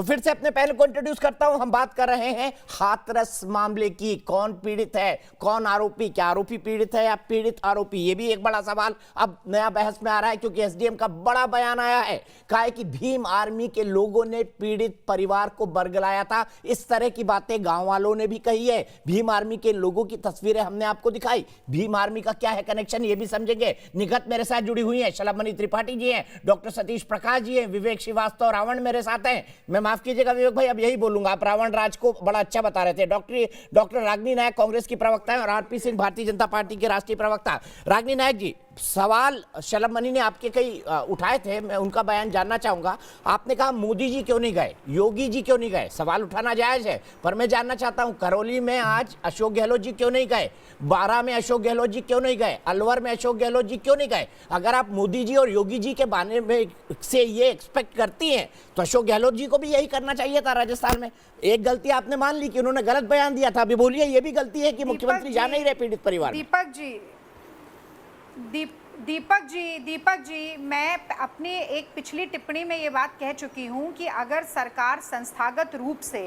तो फिर से अपने पैनल को इंट्रोड्यूस करता हूं। हम बात कर रहे हैं हाथरस मामले की। कौन पीड़ित है, कौन आरोपी, क्या आरोपी पीड़ित है या पीड़ित आरोपी, ये भी एक बड़ा सवाल अब नया बहस में आ रहा है, क्योंकि एसडीएम का बड़ा बयान आया है। कहा है कि भीम आर्मी के लोगों ने पीड़ित परिवार को बरगलाया था। इस तरह की बातें गांव वालों ने भी कही है। भीम आर्मी के लोगों की तस्वीरें हमने आपको दिखाई। भीम आर्मी का क्या है कनेक्शन, ये भी समझेंगे। निगत मेरे साथ जुड़ी हुई है, शलभमणि त्रिपाठी जी हैं, डॉक्टर सतीश प्रकाश जी हैं, विवेक श्रीवास्तव रावण मेरे साथ हैं। मैं माफ कीजिएगा विवेक भाई, अब यही बोलूंगा, आप रावण राज को बड़ा अच्छा बता रहे थे। डॉक्टर रागिनी नायक कांग्रेस की प्रवक्ता है और आरपी सिंह भारतीय जनता पार्टी के राष्ट्रीय प्रवक्ता। रागिनी नायक जी, सवाल शलभमणि ने आपके कई उठाए थे, मैं उनका बयान जानना चाहूंगा। आपने कहा मोदी जी क्यों नहीं गए, योगी जी क्यों नहीं गए, सवाल उठाना जायज है, पर मैं जानना चाहता हूं करौली में आज अशोक गहलोत जी क्यों नहीं गए, बारां में अशोक गहलोत जी क्यों नहीं गए, अलवर में अशोक गहलोत जी क्यों नहीं गए। अगर आप मोदी जी और योगी जी के बारे में से ये एक्सपेक्ट करती हैं तो अशोक गहलोत जी को भी यही करना चाहिए था। राजस्थान में एक गलती आपने मान ली कि उन्होंने गलत बयान दिया था, अभी बोलिए ये भी गलती है कि मुख्यमंत्री जा नहीं रहे पीड़ित परिवार। दीपक जी, मैं अपनी एक पिछली टिप्पणी में ये बात कह चुकी हूँ कि अगर सरकार संस्थागत रूप से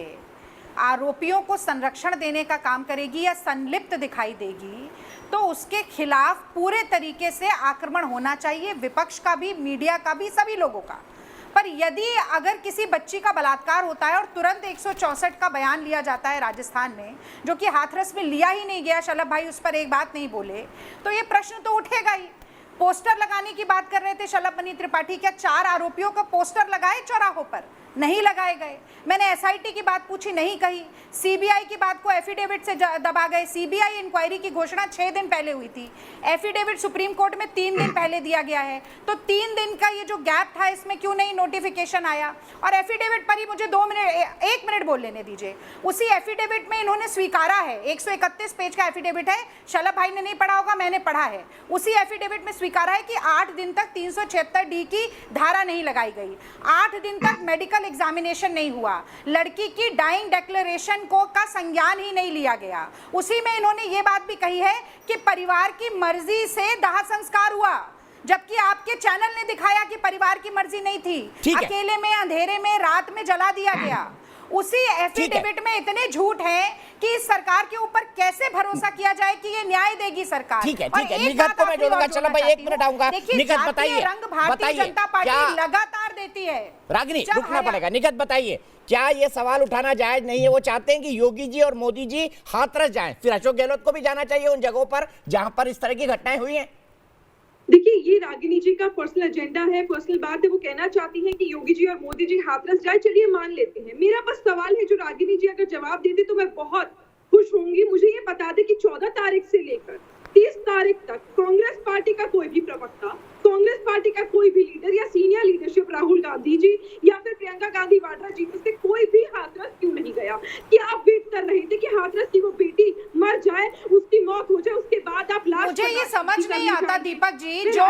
आरोपियों को संरक्षण देने का काम करेगी या संलिप्त दिखाई देगी तो उसके खिलाफ पूरे तरीके से आक्रमण होना चाहिए, विपक्ष का भी, मीडिया का भी, सभी लोगों का। पर यदि अगर किसी बच्ची का बलात्कार होता है और तुरंत 164 का बयान लिया जाता है राजस्थान में, जो कि हाथरस में लिया ही नहीं गया, शलभ भाई उस पर एक बात नहीं बोले, तो ये प्रश्न तो उठेगा ही। पोस्टर लगाने की बात कर रहे थे शलभमणि त्रिपाठी, क्या 4 आरोपियों का पोस्टर लगाए चौराहों पर? नहीं लगाए गए। मैंने एसआईटी की बात पूछी, नहीं कही। सीबीआई की बात को एफिडेविट से दबा गए। सीबीआई इंक्वायरी की घोषणा 6 दिन पहले हुई थी, एफिडेविट सुप्रीम कोर्ट में 3 दिन पहले दिया गया है। तो 3 दिन का ये जो गैप था, इसमें क्यों नहीं नोटिफिकेशन आया? और एफिडेविट पर ही मुझे 1 मिनट बोल लेने दीजिए। उसी एफिडेविट में इन्होंने स्वीकारा है, 131 पेज का एफिडेविट है, शलभ भाई ने नहीं पढ़ा होगा, मैंने पढ़ा है। उसी एफिडेविट में स्वीकारा है कि 8 दिन तक 376D की धारा नहीं लगाई गई, 8 दिन तक मेडिकल एग्जामिनेशन नहीं हुआ, लड़की की डाइंग डिक्लेरेशन को का संज्ञान ही नहीं लिया गया। उसी में इन्होंने ये बात भी कही है कि परिवार की मर्जी से दाह संस्कार हुआ, जबकि आपके चैनल ने दिखाया कि परिवार की मर्जी नहीं थी, अकेले में, अंधेरे में, रात में जला दिया गया। उसी एफिडेविट में इतने झूठ हैं कि इस सरकार के ऊपर कैसे भरोसा किया जाए कि ये न्याय देगी सरकार। ठीक है, निगत को मैं जोड़ूंगा। चलो भाई 1 मिनट आऊंगा। निगत बताइए, रंग भारतीय जनता पार्टी लगातार देती है। रागिनी रुकना पड़ेगा। निगत बताइए, क्या ये सवाल उठाना जायज नहीं है? वो चाहते हैं कि योगी जी और मोदी जी हाथरस जाएं, फिर अशोक गहलोत को भी जाना चाहिए उन जगहों पर जहां पर इस तरह की घटनाएं हुई हैं। देखिए, ये रागिनी जी का पर्सनल एजेंडा है, पर्सनल बात है। वो कहना चाहती हैं कि योगी जी और मोदी जी हाथरस जाए, चलिए मान लेते हैं। मेरा बस सवाल है, जो रागिनी जी अगर जवाब देते तो मैं बहुत खुश होंगी। मुझे ये बता दे कि 14 तारीख से लेकर 30 तारीख तक कांग्रेस पार्टी का कोई भी प्रवक्ता, कांग्रेस पार्टी का कोई भी लीडर या सीनियर लीडरशिप, राहुल गांधी जी या फिर प्रियंका गांधी वाड्रा जी में से कोई भी हाथरस क्यों नहीं गया? कि आप वेट कर रहे थे कि हाथरस की वो बेटी मर जाए, उसकी मौत हो जाए, उसके बाद आप लास्ट। मुझे ये समझ नहीं आता दीपक जी, जो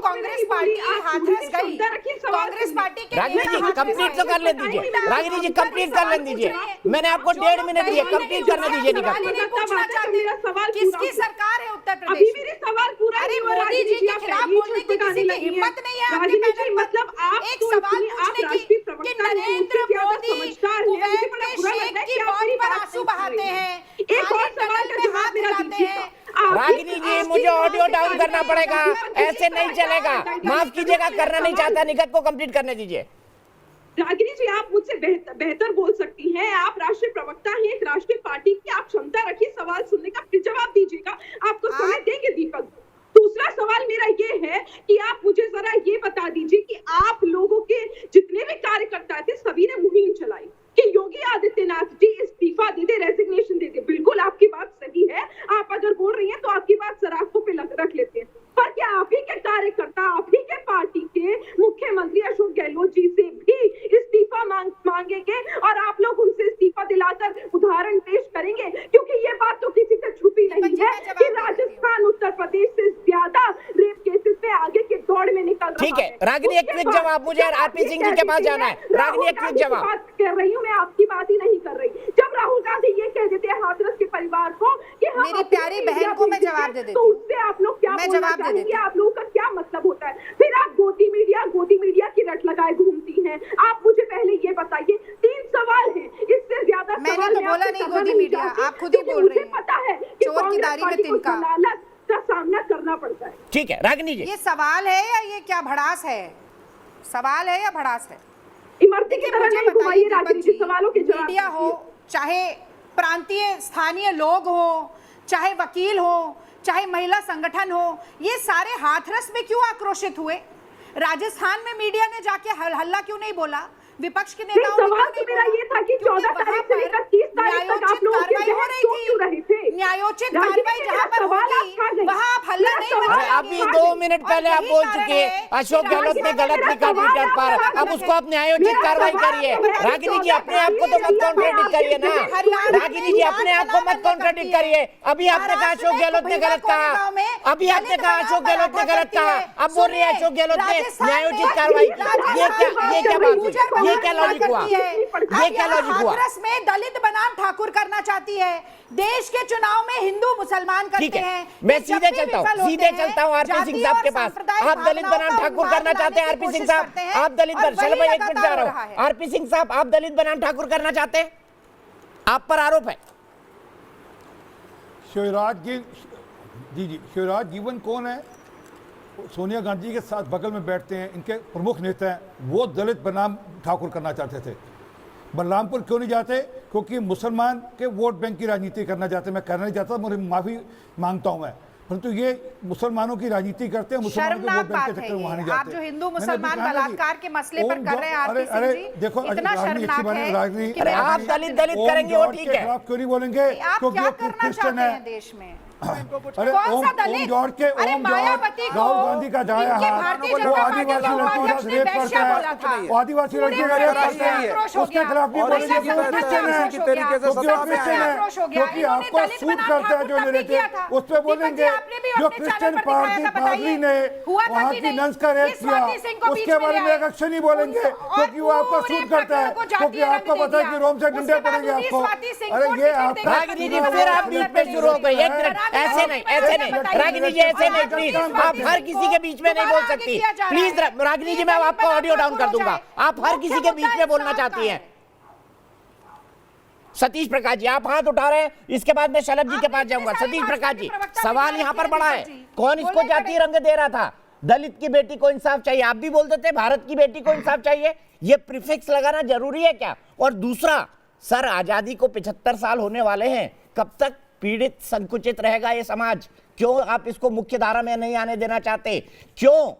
कांग्रेस पार्टी हाथरस गई, कांग्रेस पार्टी के रागिनी जी कंप्लीट तो कर ले दीजिए, रागिनी जी कंप्लीट कर ले दीजिए। मैंने आपको 1.5 मिनट दिए, कंप्लीट करने दीजिए। किसकी सरकार है उत्तर प्रदेश? अभी मेरे सवाल पूरा नहीं हुआ। मोदी जी के खिलाफ बोलने की किसी की हिम्मत नहीं है आपके पैनल पर। मतलब आप एक सवाल पूछने की कि नरेंद्र मोदी कुवैत के शेख की मौत पर आंसू बहाते हैं, एक और सवाल का जवाब मेरा दीजिए। रागिनी जी, मुझे ऑडियो डाउन करना पड़ेगा, ऐसे नहीं चलेगा। माफ कीजिएगा, करना नहीं चाहता। निगत को कंप्लीट करने दीजिए। रागिनी जी, आप मुझसे बेहतर बोल सकती हैं, आप राष्ट्रीय प्रवक्ता हैं एक राष्ट्रीय पार्टी की, आप क्षमता रखिए सवाल सुनने का, फिर जवाब दीजिएगा। आपको समय देंगे दीपक। दूसरा सवाल मेरा ये है कि आप मुझे जरा ये बता दीजिए कि आप लोगों के जितने भी कार्यकर्ता थे, सभी ने मुहिम चलाई कि योगी आदित्यनाथ जी इस्तीफा दे दे, रेजिग्नेशन दे दे। बिल्कुल आपकी बात सही है, आप अगर बोल रही हैं तो आपकी बात सराखों पे रख लेते हैं। पर क्या आप ही के कार्यकर्ता, आप ही के पार्टी के मुख्यमंत्री अशोक गहलोत जी से भी इस्तीफा मांगेंगे और आप लोग उनसे इस्तीफा दिलाकर उदाहरण पेश करेंगे? क्योंकि ये बात तो किसी से छुपी नहीं है कि राजस्थान उत्तर प्रदेश से ज्यादा रेप केसेस में आगे के दौड़ में निकल रहा है। ठीक है रागिनी, एक क्विक जवाब, मुझे आरपी सिंह जी के पास जाना है। रागिनी एक क्विक जवाब। बात कर रही हूँ मैं, आपकी बात ही नहीं कर रही। जब राहुल गांधी ये कह देते हैं हाथरस के परिवार को कि मेरी प्यारी बहन को मैं जवाब दे देती हूँ, तो उससे आप लोग क्या बोलना चाहेंगे? आप लोगों का क्या मतलब होता है? फिर आप गोदी मीडिया की रट लगाए घूमती हैं। आप मुझे पहले ये बताइए बोला आपसे नहीं करना गोदी नहीं मीडिया, चाहती, आप खुद ही क्योंकि बोल रही मुझे हैं। पता है कि चोर की कांग्रेस दाढ़ी में पार्टी को तिनका। जलालत का सामना करना पड़ता है। ठीक है रागिनी जी, ये सवाल है या ये क्या भड़ास है? सवाल है या भड़ास है? इमरती की देखिए तरह मुझे नहीं घुमाइए बताइए राजनीति, सवालों के जवाब मीडिया हो, दीजिए। चाहे प्रांतीय स्थानीय लोग हो, चाहे वकील हो, चाहे महिला संगठन हो, ये सारे हाथरस में क्यों आक्रोशित हुए? राजस्थान में मीडिया ने जाके हल्ला क्यों नहीं बोला? विपक्ष के नेताओं ने सवाल क्यों तो नहीं मेरा बोला? ये था कि क्योंकि 14 तारीख से वहाँ लेकर पर 30 तारीख तक आप न्यायोचित लोगों की कार्रवाई हो बहस रही क्यों क्यों रहे थे? थी। न्यायोचित राजनीति कार्रवाई में जहाँ मेरा पर सवाल आप होगी खा गई। वहाँ आप हल्ला मेरा नहीं सवाल मचाएंगे। आप अभी खा 2 गई। मिनट और पहले आप यही बोल कारण चुके हैं है अशोक कि गहलोत ने राजनीति गलत में लिखा मेरा ट्विटर सवाल पर, आप अब खा उसको आप गए। न्यायोचित मेरा कार्रवाई सवाल करिए। है, रागिनी जी अपने आप को तो मत हरियाणा कॉन्ट्रडिक्ट करिए ना, हरियाणा रागिनी जी अपने आप को मत कॉन्ट्रडिक्ट करिए। अभी आपने कहा अशोक गहलोत ने गलत कहा, अभी आपने कहा अशोक गहलोत ने गलत कहा, अब बोल रहे हैं अशोक गहलोत ने न्यायोचित कार्रवाई की। ये क्या बात हुई? ये क्या लॉजिक हुआ? ये क्या लॉजिक हुआ? हाथरस में दलित बनाम ठाकुर करना चाहती है। देश के चुनाव में हिंदू मुसलमान ठीक करते है, हैं। मैं ये जब सीधे भी चलता हूँ, विफल होते सीधे हैं, चलता हूँ आरपी सिंह जातीय साहब और के पास। सांप्रदायिक आप दलित भावनाओं बनाम का ठाकुर उन्माद करना चाहते हैं लाने की आरपी सिंह कोशिश साहब, करते हैं, आप दलित और चलो वही मैं एक मिनट जा लगातार रहा हो रहा हूँ। है। आरपी सिंह साहब आप दलित बनाम ठाकुर करना चाहते हैं, आप पर आरोप है। शिवराज जी शिवराज जीवन कौन है? सोनिया गांधी के साथ बगल में बैठते हैं, इनके प्रमुख नेता हैं, वो दलित बनाम ठाकुर करना चाहते थे। बलरामपुर क्यों नहीं जाते? क्योंकि मुसलमान के वोट बैंक की राजनीति करना चाहते। मैं करना नहीं चाहता, मुझे माफ़ी मांगता हूं मैं, परंतु ये मुसलमानों की राजनीति करते हैं, मुसलमानों के शर्मनाक वोट बैंक के बात है चक्कर में वहां नहीं ये। जाते। आप जो हिंदू मैंने मुसलमान अभी कहा ना बलात्कार के मसले पर ओम कर रहे हैं आरपी सिंह अरे जी, देखो इतना शर्मनाक है अरे आप दलित दलित ओम करेंगे वो जॉर्ज ठीक के है। खिलाफ क्यों नहीं बोलेंगे? आप क्योंकि क्या वो करना क्रिश्चियन चाहते हैं है। देश में? अरे कौन सा ओम दलित? जॉर्ज के अरे ओम मायावती जॉर्ज को राहुल गांधी का दाया इनके हाथ, भारतीय वो जनता पार्टी के आदिवासी लड़कियों उपाध्यक्ष का ने रेप वैश्या करता बोला था। है, वो आदिवासी पूरे लड़कियों का देश रेप में करता है, आक्रोश हो उसके गया। खिलाफ भी और बोलेंगे इससे कि वो क्रिश्चियन है। आक्रोश हो गया। क्योंकि वो सबसे क्रिश्चियन है, आक्रोश हो गया। क्योंकि इन्होंने आपको दलित सूट बनाम करता है ठाकुर जो तब भी नैरेटिव, किया था। उस पर दीपक जी, बोलेंगे आपने भी जो अपने क्रिश्चियन चैनल पर दिखाया था, पादरी ने हुआ था वहाँ कि की नहीं? नंस का रेप इस किया, स्वाति सिंह को बीच उसके में बारे ले में आए। एक अक्शन नहीं बोलेंगे, और क्योंकि वो आपको पूरे सूट करता है, प्रकरण को क्योंकि जातीय आपको रंग पता है दे कि दिया। रोम से डंडे उसके बाद पड़ेंगे उन्हीं आपको। स्वाति सिंह अरे को ये टिकट आप देकर रागिनी जी फिर आप बीच में शुरू हो गए, एक मिनट, ऐसे नहीं ऐसे नहीं, रागिनी जी ऐसे नहीं, प्लीज आप हर किसी के बीच में नहीं बोल सकती, प्लीज रागिनी जी मैं आपका ऑडियो डाउन कर दूंगा, आप हर किसी के बीच में बोलना चाहती हैं। सतीश प्रकाश जी आप हाथ उठा रहे हैं, इसके बाद मैं शलभ जी के पास जाऊंगा। सतीश प्रकाश जी सवाल यहाँ पर बड़ा है, कौन इसको जातीय रंग दे रहा था? दलित की बेटी को इंसाफ चाहिए, आप भी बोलते थे भारत की बेटी को इंसाफ चाहिए, ये प्रीफिक्स लगाना जरूरी है क्या? और दूसरा, सर आजादी को 75 साल होने वाले हैं, कब तक पीड़ित संकुचित रहेगा ये समाज? क्यों आप इसको मुख्य धारा में नहीं आने देना चाहते? क्यों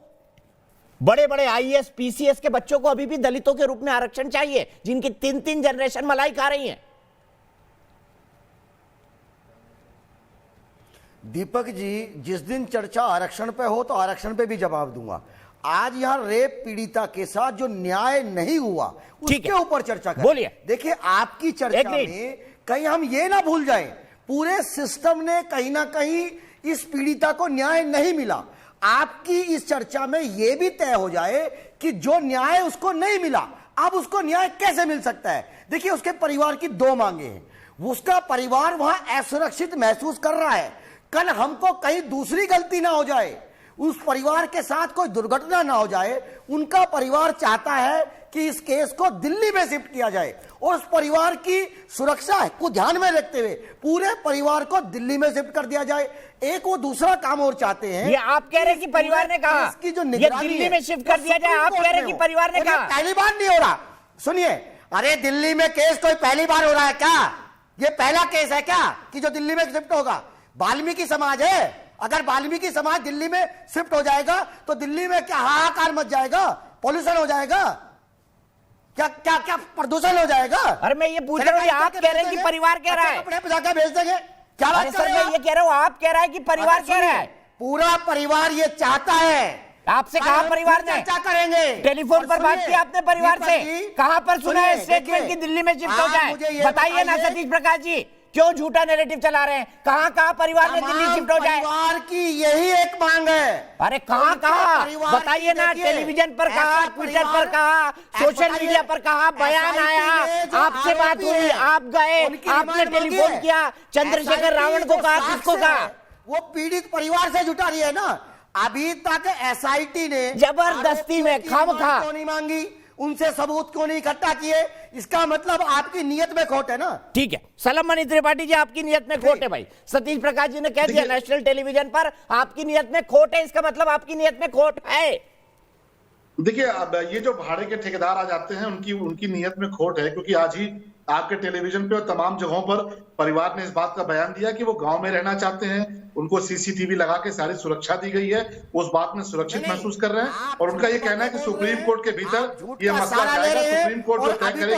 बड़े बड़े आईएएस पीसीएस के बच्चों को अभी भी दलितों के रूप में आरक्षण चाहिए, जिनकी 3-3 जनरेशन मलाई खा रही है? दीपक जी, जिस दिन चर्चा आरक्षण पे हो तो आरक्षण पे भी जवाब दूंगा। आज यहाँ रेप पीड़िता के साथ जो न्याय नहीं हुआ उसके ऊपर चर्चा करें। बोलिए। देखिए आपकी चर्चा में कहीं हम ये ना भूल जाएं, पूरे सिस्टम ने कहीं ना कहीं इस पीड़िता को न्याय नहीं मिला। आपकी इस चर्चा में यह भी तय हो जाए कि जो न्याय उसको नहीं मिला, अब उसको न्याय कैसे मिल सकता है। देखिए उसके परिवार की 2 मांगे हैं, उसका परिवार वहां असुरक्षित महसूस कर रहा है, कल हमको कहीं दूसरी गलती ना हो जाए, उस परिवार के साथ कोई दुर्घटना ना हो जाए, उनका परिवार चाहता है कि इस केस को दिल्ली में शिफ्ट किया जाए और उस परिवार की सुरक्षा को ध्यान में रखते हुए पूरे परिवार को दिल्ली में शिफ्ट कर दिया जाए। एक वो दूसरा काम और चाहते हैं, ये आप कह रहे हैं कि परिवार ने कहा इसकी जो ये निगरानी दिल्ली है, में शिफ्ट कर दिया जाए, आप कह रहे हैं कि परिवार ने और ये कहा। पहली बार नहीं हो रहा, सुनिए, अरे दिल्ली में केस कोई पहली बार हो रहा है क्या? ये पहला केस है क्या कि जो दिल्ली में शिफ्ट होगा? वाल्मीकि समाज है, अगर वाल्मीकि समाज दिल्ली में शिफ्ट हो जाएगा तो दिल्ली में क्या हाहाकार मच जाएगा, पॉल्यूशन हो जाएगा, क्या क्या क्या प्रदूषण हो जाएगा। अरे मैं ये पूछ रहा हूँ, आप कह रहे हैं कि परिवार कह रहा है। कपड़े पे जाकर भेज देंगे, क्या बात कर सर रहे मैं हो ये कह रहा हूँ, आप कह रहा है कि परिवार कह रहा है। पूरा परिवार ये चाहता है। आपसे कहा परिवार ने? चर्चा करेंगे, टेलीफोन पर बात की आपने परिवार से? कहां पर सुना है स्टेटमेंट की दिल्ली में शिफ्ट हो जाए? बताइए ना सतीश प्रकाश जी, क्यों झूठा नैरेटिव चला रहे हैं? कहां परिवार ने दिल्ली शिफ्ट हो जाए? परिवार की यही एक मांग है। अरे कहां बताइए ना, टेलीविजन पर कहा, ट्विटर पर कहा, सोशल मीडिया पर कहा, बयान आया, आपसे बात हुई, आप गए, आपने टेलीफोन किया, चंद्रशेखर रावण को कहा, किसको कहा? वो पीड़ित परिवार से जुटा रही है ना। अभी तक एसआईटी ने जबरदस्ती में खामखा नहीं मांगी, उनसे सबूत क्यों नहीं इकट्ठा किए? इसका मतलब आपकी नीयत में खोट है ना। ठीक है, सलाम मणि त्रिपाठी जी, आपकी नियत में खोट है भाई। सतीश प्रकाश जी ने कह दिया नेशनल टेलीविजन पर आपकी नियत में खोट है, इसका मतलब आपकी नियत में खोट है। देखिए, अब ये जो भाड़े के ठेकेदार आ जाते हैं उनकी नीयत में खोट है, क्योंकि आज ही आपके टेलीविजन पे और तमाम जगहों पर परिवार ने इस बात का बयान दिया कि वो गांव में रहना चाहते हैं, उनको सीसीटीवी लगा के सारी सुरक्षा दी गई है, उस बात में सुरक्षित महसूस कर रहे हैं। और उनका ये कहना है कि सुप्रीम कोर्ट के भीतर ये मसला जाएगा, सुप्रीम कोर्ट जो तय करेगी।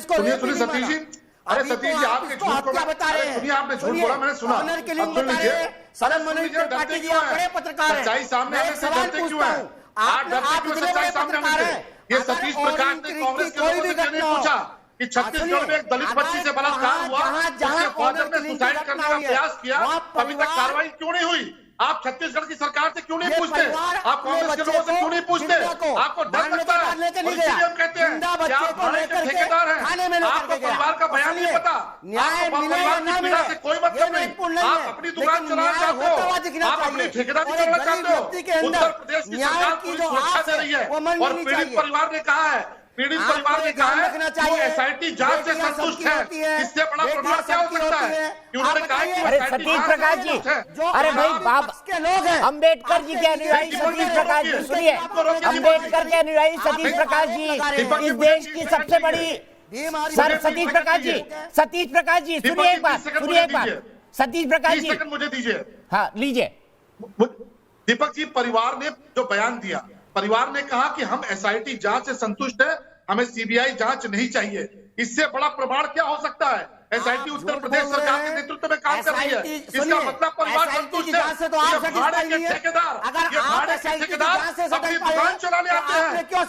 सुनिए सतीश जी, अरे सतीश जी, आपके झूठ को सुनिए, आपने झूठ बोला, मैंने सुना। अब सुन लीजिए, डरते क्यों हैं? सच्चाई सामने आने से डरते क्यों हैं? आप डरते क्यों सच्चाई सामने आने से? ये सतीश प्रकाश ने कांग्रेस के लोगों से क्यों नहीं पूछा कि छत्तीसगढ़ में एक दलित बच्ची से बलात्कार हुआ, उसके फादर ने सुसाइड करने का प्रयास किया, अभी तक कार्रवाई क्यों नहीं हुई? आप छत्तीसगढ़ की सरकार से क्यों नहीं पूछते? आप कांग्रेस के लोगों से क्यों नहीं पूछते? आपको डर लगता है, और इसीलिए हम कहते हैं कि आप भाड़े के ठेकेदार हैं, आपको परिवार का बयान नहीं पता, आपको परिवार की पीड़ा से कोई मतलब नहीं, आप अपनी दुकान चलाना चाहते हो, आप अपनी ठेकेदारी करना चाहते हो। उत्तर प्रदेश की सरकार पूरी सुरक्षा दे रही है, और पीड़ित परिवार ने कहा है, पीड़ित परिवार ने कहा है वो एसआईटी जांच से संतुष्ट है। इससे बड़ा प्रमाण क्या हो सकता है कि उन्होंने कहा कि अरे सतीश प्रकाश जी, अरे भाई बाप के लोग हैं, अंबेडकर जी के अनुयायी सतीश प्रकाश जी, सुनिए, अंबेडकर के अनुयायी सतीश प्रकाश जी इस देश की सबसे बड़ी। सर सतीश प्रकाश जी सुनिए एक बात, सतीश प्रकाश जी मुझे दीजिए। हाँ लीजिए। दीपक जी, परिवार ने जो बयान दिया, परिवार ने कहा कि हम एसआईटी जांच से संतुष्ट है, हमें सीबीआई जांच नहीं चाहिए। इससे बड़ा प्रमाण क्या हो सकता है? एसआईटी उत्तर प्रदेश सरकार के नेतृत्व में काम कर रही है, इसका मतलब परिवार संतुष्ट है। ये भाड़े के ठेकेदार अपनी दुकान चलाने आते हैं,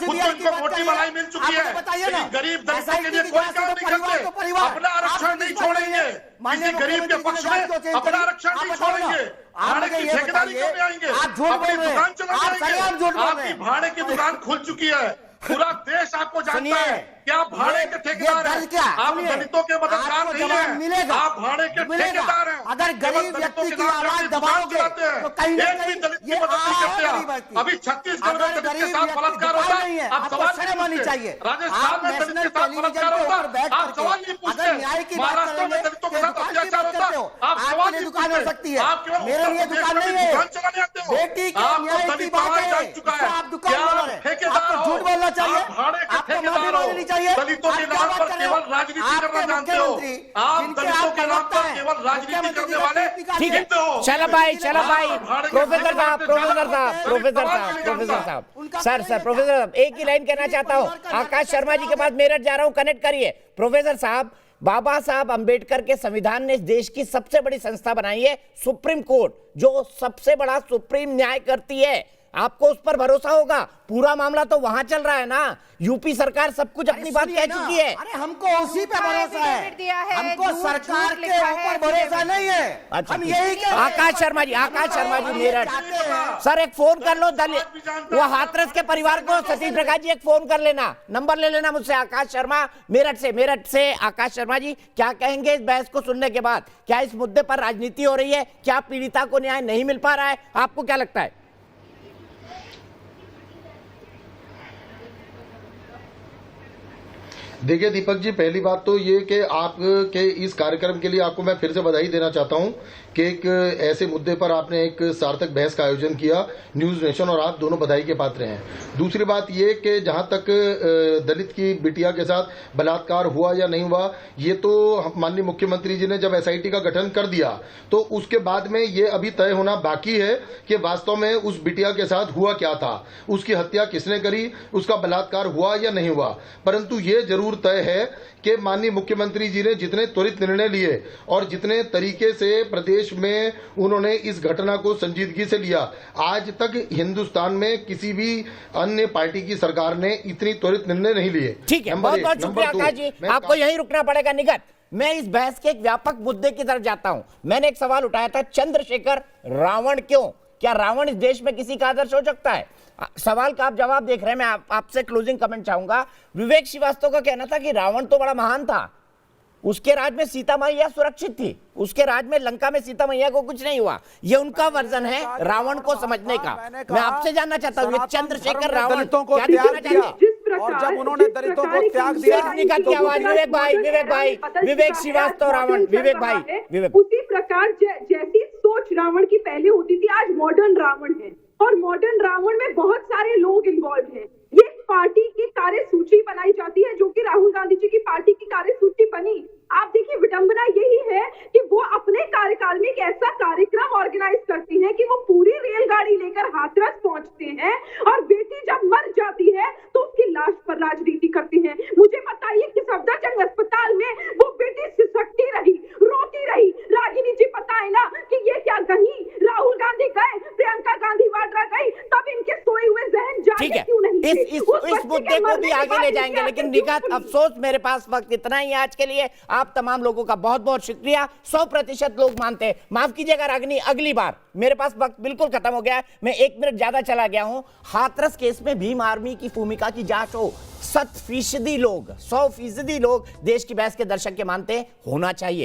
उनको मोटी मलाई मिल चुकी है, लेकिन गरीब दलितों के लिए कोई काम नहीं करते, अपना आरक्षण नहीं छोड़ेंगे, किसी गरीब के पक्ष में अपना आरक्षण नहीं छोड़ेंगे। भाड़े की ठेकेदारी क्यों नहीं आएंगे? अपनी दुकान चलाने आएंगे। आपकी भाड़े की दुकान खुल चुकी है, पूरा देश आपको जानता है कि आप भाड़े के ठेकेदार हैं, आप दलितों के मददगार नहीं हैं, आप भाड़े के ठेकेदार हैं। अगर गरीब व्यक्ति की आवाज दबाओगे तो कहीं ना एक भी दलित की मदद नहीं करते आप। अभी छत्तीसगढ़ में दलित के साथ बलात्कार होता है, आप सवाल नहीं पूछते। राजस्थान में दलित के साथ बलात्कार होता है, आप सवाल नहीं पूछते। महाराष्ट्र में दलितों के साथ अत्याचार होता है, आप सवाल नहीं पूछते। आप केवल दुकान चलाने आते हो। आप दलित समाज जान चुका है, क्या आप ठेकेदार हो? आप भाड़े के ठेकेदार हो, दलितों के नाम पर केवल राजनीति करना जानते हो। आप दलितों के नाम पर केवल राजनीति करने वाले ठीक है। चलो भाई प्रोफेसर साहब एक ही लाइन कहना चाहता हूँ। आकाश शर्मा जी के पास मेरठ जा रहा हूँ, कनेक्ट करिए। प्रोफेसर साहब, बाबा साहब अंबेडकर के संविधान ने इस देश की सबसे बड़ी संस्था बनाई है, सुप्रीम कोर्ट, जो सबसे बड़ा सुप्रीम न्याय करती है। आपको उस पर भरोसा होगा? पूरा मामला तो वहां चल रहा है ना, यूपी सरकार सब कुछ अपनी बात कह चुकी है। अरे हमको उसी पे भरोसा है, हमको सरकार के ऊपर भरोसा नहीं है। अच्छा, हम यही आकाश शर्मा जी मेरठ सर एक फोन कर लो, वो हाथरस के परिवार को सतीश प्रकाश जी एक फोन कर लेना, नंबर ले लेना मुझसे। आकाश शर्मा मेरठ से आकाश शर्मा जी क्या कहेंगे इस बहस को सुनने के बाद? क्या इस मुद्दे पर राजनीति हो रही है? क्या पीड़िता को न्याय नहीं मिल पा रहा है? आपको क्या लगता है? देखिए दीपक जी, पहली बात तो ये कि आपके इस कार्यक्रम के लिए आपको मैं फिर से बधाई देना चाहता हूं कि एक ऐसे मुद्दे पर आपने एक सार्थक बहस का आयोजन किया, न्यूज नेशन और आप दोनों बधाई के पात्र हैं। दूसरी बात ये कि जहां तक दलित की बिटिया के साथ बलात्कार हुआ या नहीं हुआ, ये तो माननीय मुख्यमंत्री जी ने जब एसआईटी का गठन कर दिया तो उसके बाद में ये अभी तय होना बाकी है कि वास्तव में उस बिटिया के साथ हुआ क्या था, उसकी हत्या किसने करी, उसका बलात्कार हुआ या नहीं हुआ। परंतु ये जरूर तय है कि माननीय मुख्यमंत्री जी ने जितने त्वरित निर्णय लिए और जितने तरीके से प्रदेश में उन्होंने इस घटना को संजीदगी से लिया, आज तक हिंदुस्तान में किसी भी अन्य पार्टी की सरकार ने इतनी त्वरित निर्णय नहीं लिए। ठीक है, बहुत बहुत शुक्रिया आकाश जी, आपको यहीं रुकना पड़ेगा। निगत, मैं इस बहस के एक व्यापक मुद्दे की तरफ जाता हूं। मैंने एक सवाल उठाया था, चंद्रशेखर रावण क्यों? क्या रावण इस देश में किसी का आदर्श हो सकता है? सवाल का आप जवाब देख रहे हैं, मैं आपसे क्लोजिंग कमेंट चाहूंगा। विवेक श्रीवास्तव का कहना था कि रावण तो बड़ा महान था, उसके राज में सीता मैया सुरक्षित थी, उसके राज में लंका में सीता मैया को कुछ नहीं हुआ। ये उनका वर्जन है रावण को समझने का। मैं आपसे जानना चाहता हूँ, चंद्रशेखर रावण क्या दिखाना चाहते हैं? और जब उन्होंने दलितों को त्याग दिया, निकट की आवाज, विवेक भाई, विवेक श्रीवास्तव रावण, विवेक भाई, विवेक। उसी प्रकार जैसी सोच रावण की पहले होती थी, आज मॉडर्न रावण है, और मॉडर्न रावण में बहुत सारे लोग इन्वॉल्व हैं। ये पार्टी की कार्यसूची बनाई जाती है, जो कि राहुल गांधी जी की पार्टी की कार्यसूची बनी। आप देखिए, विडंबना यही है कि वो अपने कार्यकाल में एक ऐसा कार्यक्रम ऑर्गेनाइज करती हैं कि वो पूरी रेलगाड़ी लेकर हाथरस पहुंचते हैं, और बेटी जब मर जाती है तो उसकी लाश पर राजनीति करती हैं। मुझे बताइए कि सफदरजंग अस्पताल में वो बेटी सिसकती रही, रोती रही। रागिनी जी, पता है ना कि ये क्या कहीं राहुल गांधी गए, प्रियंका गांधी वाड्रा गई, तब इनके सोए हुए जहन जागे क्यों नहीं थे? इस मुद्दे को भी आगे ले जाएंगे, लेकिन निकात, अफसोस मेरे पास वक्त इतना ही आज के लिए। आप तमाम लोगों का बहुत बहुत शुक्रिया। 100% लोग मानते हैं, माफ कीजिएगा रागिनी, अगली बार, मेरे पास वक्त बिल्कुल खत्म हो गया है, मैं 1 मिनट ज्यादा चला गया हूं। हाथरस केस में भीम आर्मी की भूमिका की जांच हो। 100% लोग देश की बहस के दर्शक के मानते हैं होना चाहिए।